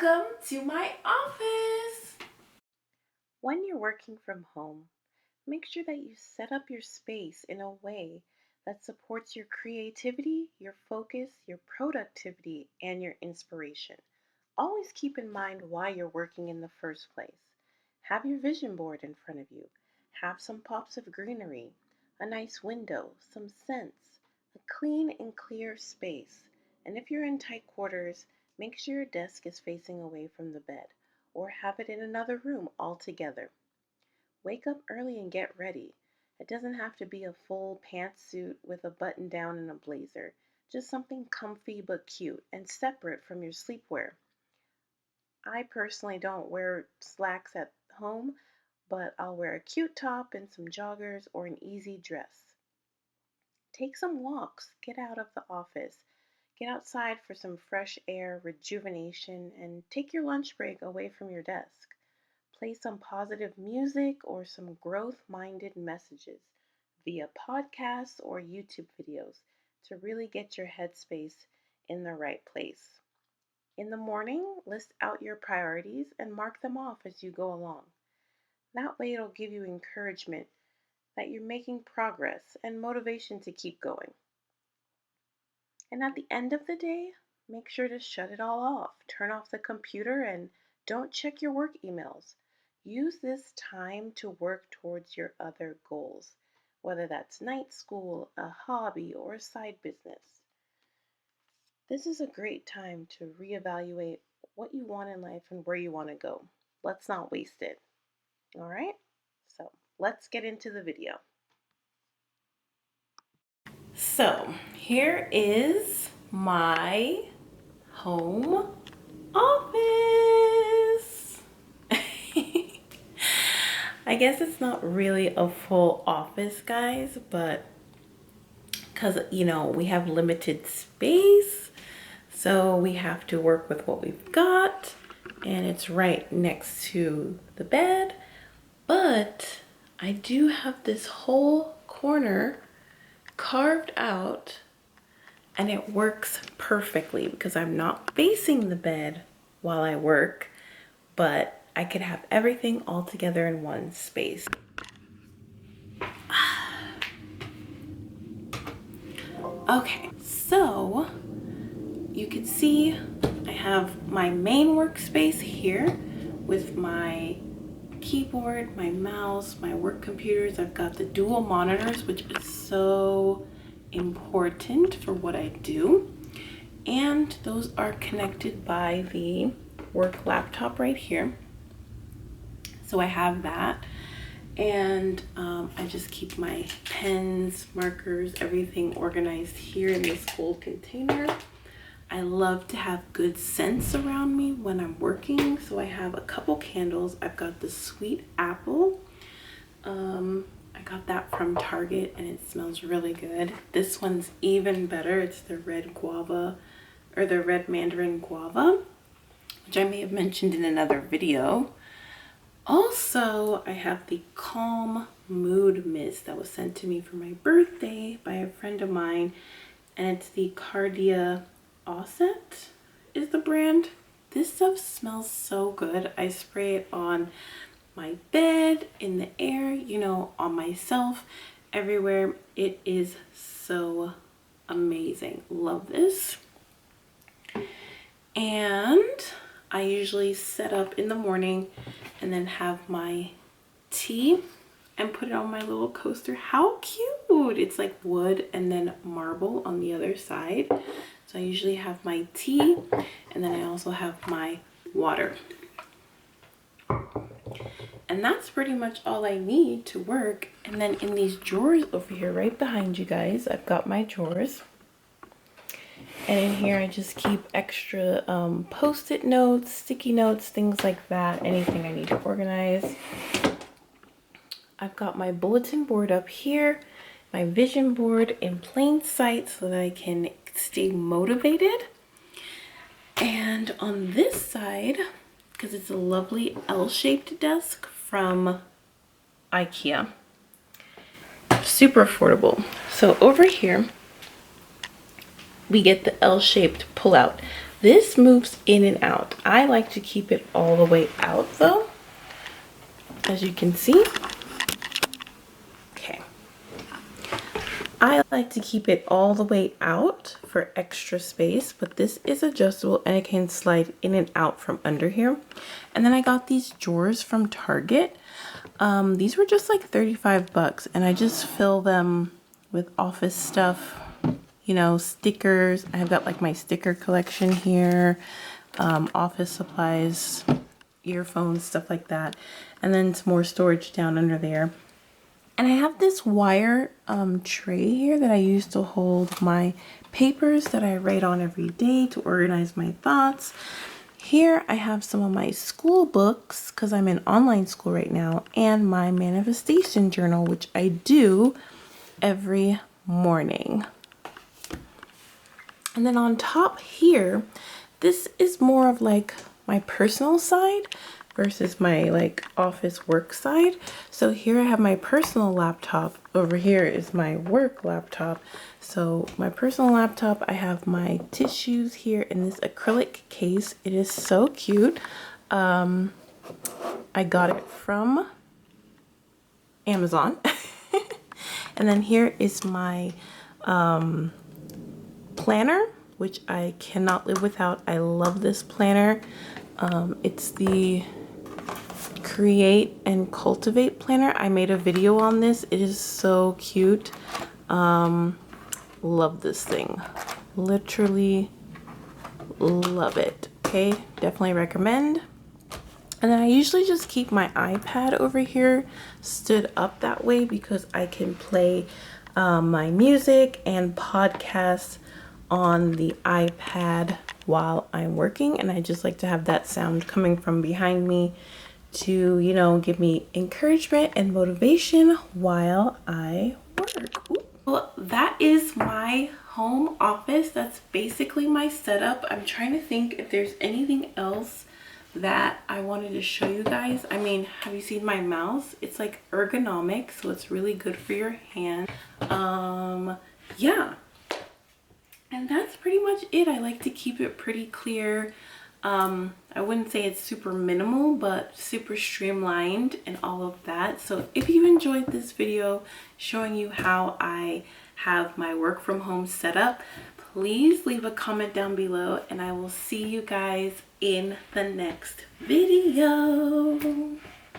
Welcome to my office. When you're working from home, make sure that you set up your space in a way that supports your creativity, your focus, your productivity, and your inspiration. Always keep in mind why you're working in the first place. Have your vision board in front of you. Have some pops of greenery, a nice window, some scents, a clean and clear space. And if you're in tight quarters, make sure your desk is facing away from the bed or have it in another room altogether. Wake up early and get ready. It doesn't have to be a full pantsuit with a button down and a blazer. Just something comfy but cute and separate from your sleepwear. I personally don't wear slacks at home, but I'll wear a cute top and some joggers or an easy dress. Take some walks, get out of the office, get outside for some fresh air, rejuvenation, and take your lunch break away from your desk. Play some positive music or some growth minded messages via podcasts or YouTube videos to really get your headspace in the right place. In the morning, list out your priorities and mark them off as you go along. That way, it'll give you encouragement that you're making progress and motivation to keep going. And at the end of the day, make sure to shut it all off. Turn off the computer and don't check your work emails. Use this time to work towards your other goals, whether that's night school, a hobby, or a side business. This is a great time to reevaluate what you want in life and where you want to go. Let's not waste it. All right? So let's get into the video. So, here is my home office. I guess it's not really a full office, guys, but because, we have limited space, so we have to work with what we've got, and it's right next to the bed. But I do have this whole corner carved out, and it works perfectly because I'm not facing the bed while I work, but I could have everything all together in one space. Okay, so you can see I have my main workspace here with my keyboard, my mouse, my work computers. I've got the dual monitors, which is so important for what I do. And those are connected by the work laptop right here. So I have that. And I just keep my pens, markers, everything organized here in this gold container. I love to have good scents around me when I'm working. So I have a couple candles. I've got the sweet apple. I got that from Target and it smells really good. This one's even better. It's the red guava or the red mandarin guava, which I may have mentioned in another video. Also, I have the Calm Mood Mist that was sent to me for my birthday by a friend of mine, and it's the Cardia Osset is the brand. This stuff smells so good. I spray it on my bed, in the air, on myself, everywhere. It is so amazing. Love this. And I usually set up in the morning and then have my tea and put it on my little coaster. How cute! It's like wood and then marble on the other side. So I usually have my tea and then I also have my water. And that's pretty much all I need to work. And then in these drawers over here, right behind you guys, I've got my drawers. And in here, I just keep extra Post-it notes, sticky notes, things like that. Anything I need to organize. I've got my bulletin board up here, my vision board in plain sight so that I can stay motivated. And on this side, because it's a lovely L-shaped desk from IKEA. Super affordable. So over here, we get the L-shaped pull-out. This moves in and out. I like to keep it all the way out though, as you can see. Okay. I like to keep it all the way out for extra space, but this is adjustable and it can slide in and out from under here. And then I got these drawers from Target. These were just like 35 bucks and I just fill them with office stuff, you know, stickers. I have got like my sticker collection here, office supplies, earphones, stuff like that. And then some more storage down under there. And I have this wire tray here that I use to hold my papers that I write on every day to organize my thoughts. Here I have some of my school books because I'm in online school right now, and my manifestation journal, which I do every morning. And then on top here, this is more of like my personal side versus my like office work side. So here I have my personal laptop. Over here is my work laptop. So my personal laptop, I have my tissues here in this acrylic case. It is so cute. I got it from Amazon. And then here is my planner, which I cannot live without. I love this planner. It's the Create and Cultivate planner. I made a video on this. It is so cute. Love this thing. Literally love it. Okay, definitely recommend. And then I usually just keep my iPad over here stood up that way because I can play my music and podcasts on the iPad while I'm working, and I just like to have that sound coming from behind me to, you know, give me encouragement and motivation while I work. Ooh. Well, that is my home office. That's basically my setup. I'm trying to think if there's anything else that I wanted to show you guys. I mean, have you seen my mouse? It's like ergonomic, so it's really good for your hand. Yeah. And that's pretty much it. I like to keep it pretty clear. I wouldn't say it's super minimal, but super streamlined and all of that. So if you enjoyed this video showing you how I have my work from home set up, please leave a comment down below and I will see you guys in the next video.